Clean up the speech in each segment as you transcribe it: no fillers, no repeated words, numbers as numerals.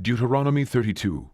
Deuteronomy 32.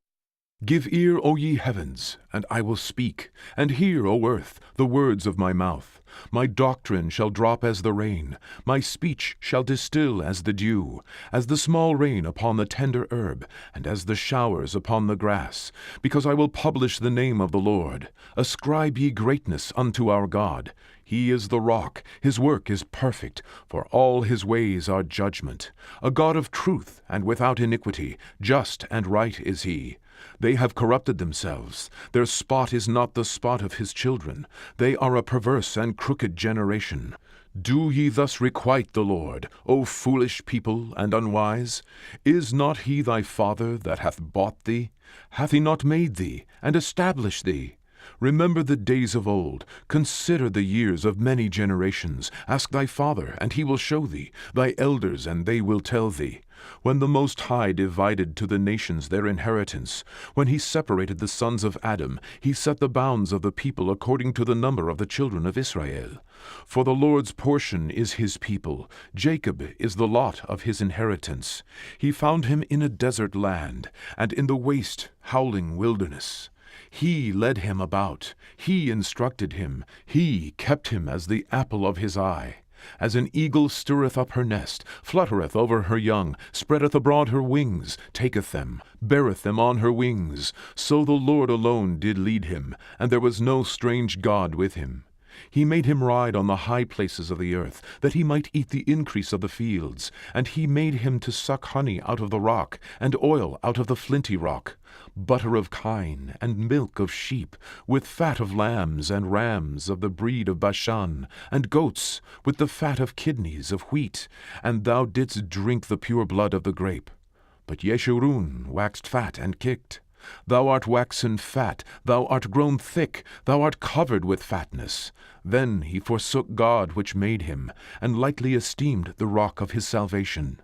Give ear, O ye heavens, and I will speak, and hear, O earth, the words of my mouth. My doctrine shall drop as the rain, my speech shall distill as the dew, as the small rain upon the tender herb, and as the showers upon the grass. Because I will publish the name of the Lord. Ascribe ye greatness unto our God. He is the rock, his work is perfect, for all his ways are judgment. A God of truth and without iniquity, just and right is he. They have corrupted themselves. Their spot is not the spot of his children. They are a perverse and crooked generation. Do ye thus requite the Lord, O foolish people and unwise? Is not he thy father that hath bought thee? Hath he not made thee, and established thee? Remember the days of old, consider the years of many generations. Ask thy father, and he will show thee, thy elders, and they will tell thee. When the Most High divided to the nations their inheritance, when he separated the sons of Adam, he set the bounds of the people according to the number of the children of Israel. For the Lord's portion is his people, Jacob is the lot of his inheritance. He found him in a desert land, and in the waste, howling wilderness. He led him about, he instructed him, he kept him as the apple of his eye. As an eagle stirreth up her nest, fluttereth over her young, spreadeth abroad her wings, taketh them, beareth them on her wings, so the Lord alone did lead him, and there was no strange God with him. He made him ride on the high places of the earth, that he might eat the increase of the fields. And he made him to suck honey out of the rock, and oil out of the flinty rock, butter of kine, and milk of sheep, with fat of lambs and rams of the breed of Bashan, and goats, with the fat of kidneys of wheat. And thou didst drink the pure blood of the grape. But Yeshurun waxed fat and kicked. Thou art waxen fat, thou art grown thick, thou art covered with fatness. Then he forsook God which made him, and lightly esteemed the rock of his salvation.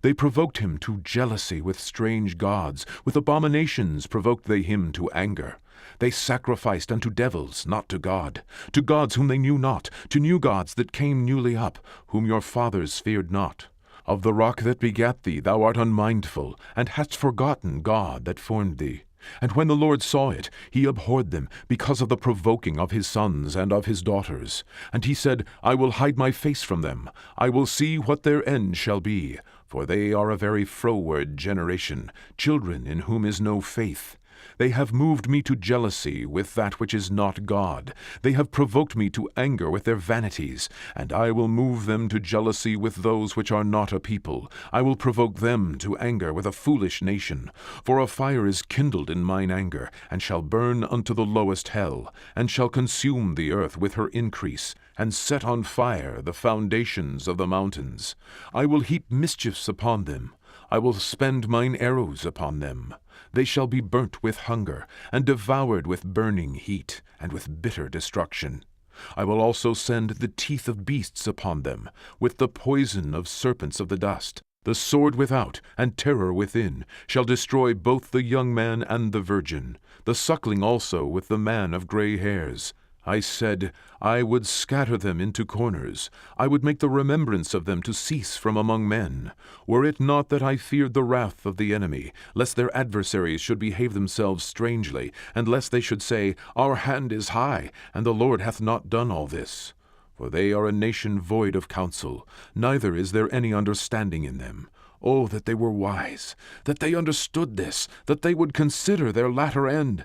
They provoked him to jealousy with strange gods, with abominations provoked they him to anger. They sacrificed unto devils, not to gods whom they knew not, to new gods that came newly up, whom your fathers feared not. Of the rock that begat thee thou art unmindful, and hast forgotten God that formed thee. And when the Lord saw it, he abhorred them, because of the provoking of his sons and of his daughters. And he said, I will hide my face from them. I will see what their end shall be. For they are a very froward generation, children in whom is no faith. They have moved me to jealousy with that which is not God. They have provoked me to anger with their vanities. And I will move them to jealousy with those which are not a people. I will provoke them to anger with a foolish nation. For a fire is kindled in mine anger, and shall burn unto the lowest hell, and shall consume the earth with her increase, and set on fire the foundations of the mountains. I will heap mischiefs upon them. I will spend mine arrows upon them. They shall be burnt with hunger, and devoured with burning heat, and with bitter destruction. I will also send the teeth of beasts upon them, with the poison of serpents of the dust. The sword without, and terror within, shall destroy both the young man and the virgin, the suckling also with the man of gray hairs. I said, I would scatter them into corners. I would make the remembrance of them to cease from among men. Were it not that I feared the wrath of the enemy, lest their adversaries should behave themselves strangely, and lest they should say, Our hand is high, and the Lord hath not done all this. For they are a nation void of counsel, neither is there any understanding in them. Oh, that they were wise, that they understood this, that they would consider their latter end.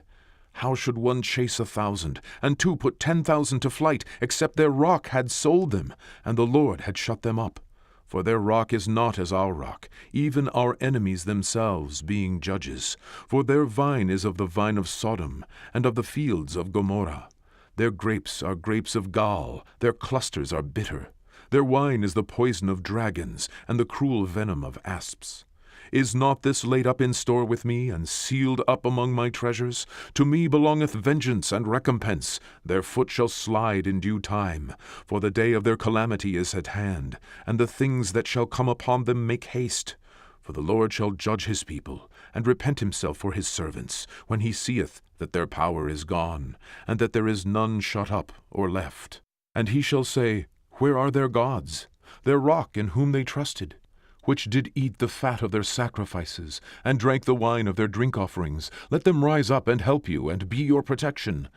How should one chase 1,000, and two put 10,000 to flight, except their rock had sold them, and the Lord had shut them up? For their rock is not as our rock, even our enemies themselves being judges. For their vine is of the vine of Sodom, and of the fields of Gomorrah. Their grapes are grapes of gall, their clusters are bitter. Their wine is the poison of dragons, and the cruel venom of asps. Is not this laid up in store with me, and sealed up among my treasures? To me belongeth vengeance and recompense. Their foot shall slide in due time. For the day of their calamity is at hand, and the things that shall come upon them make haste. For the Lord shall judge his people, and repent himself for his servants, when he seeth that their power is gone, and that there is none shut up or left. And he shall say, Where are their gods, their rock in whom they trusted? which did eat the fat of their sacrifices, and drank the wine of their drink offerings, let them rise up and help you, and be your protection.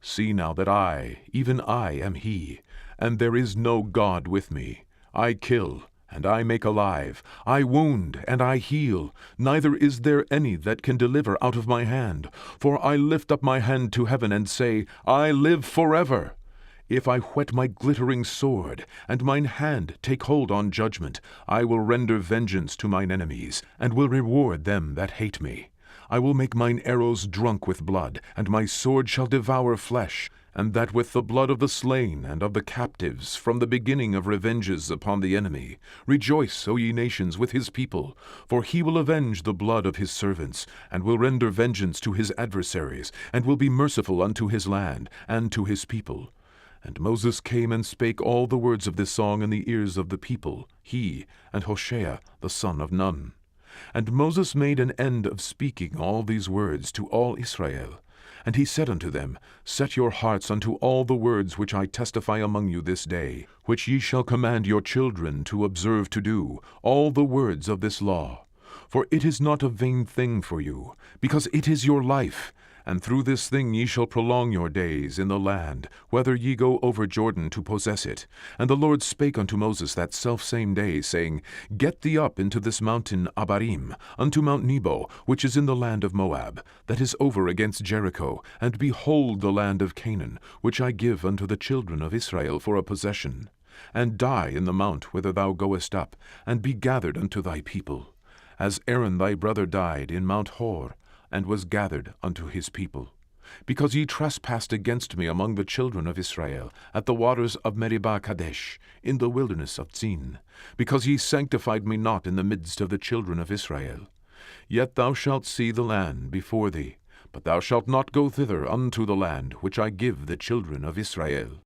See now that I, even I, am he, and there is no God with me. I kill, and I make alive. I wound, and I heal. Neither is there any that can deliver out of my hand. For I lift up my hand to heaven, and say, I live forever. If I whet my glittering sword, and mine hand take hold on judgment, I will render vengeance to mine enemies, and will reward them that hate me. I will make mine arrows drunk with blood, and my sword shall devour flesh, and that with the blood of the slain and of the captives, from the beginning of revenges upon the enemy. Rejoice, O ye nations, with his people, for he will avenge the blood of his servants, and will render vengeance to his adversaries, and will be merciful unto his land, and to his people. And Moses came and spake all the words of this song in the ears of the people, he and Hoshea the son of Nun. And Moses made an end of speaking all these words to all Israel. And he said unto them, Set your hearts unto all the words which I testify among you this day, which ye shall command your children to observe to do, all the words of this law. For it is not a vain thing for you, because it is your life. And through this thing ye shall prolong your days in the land, whether ye go over Jordan to possess it. And the Lord spake unto Moses that selfsame day, saying, Get thee up into this mountain Abarim, unto Mount Nebo, which is in the land of Moab, that is over against Jericho, and behold the land of Canaan, which I give unto the children of Israel for a possession. And die in the mount whither thou goest up, and be gathered unto thy people. As Aaron thy brother died in Mount Hor, and was gathered unto his people. Because ye trespassed against me among the children of Israel, at the waters of Meribah Kadesh, in the wilderness of Zin, because ye sanctified me not in the midst of the children of Israel. Yet thou shalt see the land before thee, but thou shalt not go thither unto the land which I give the children of Israel.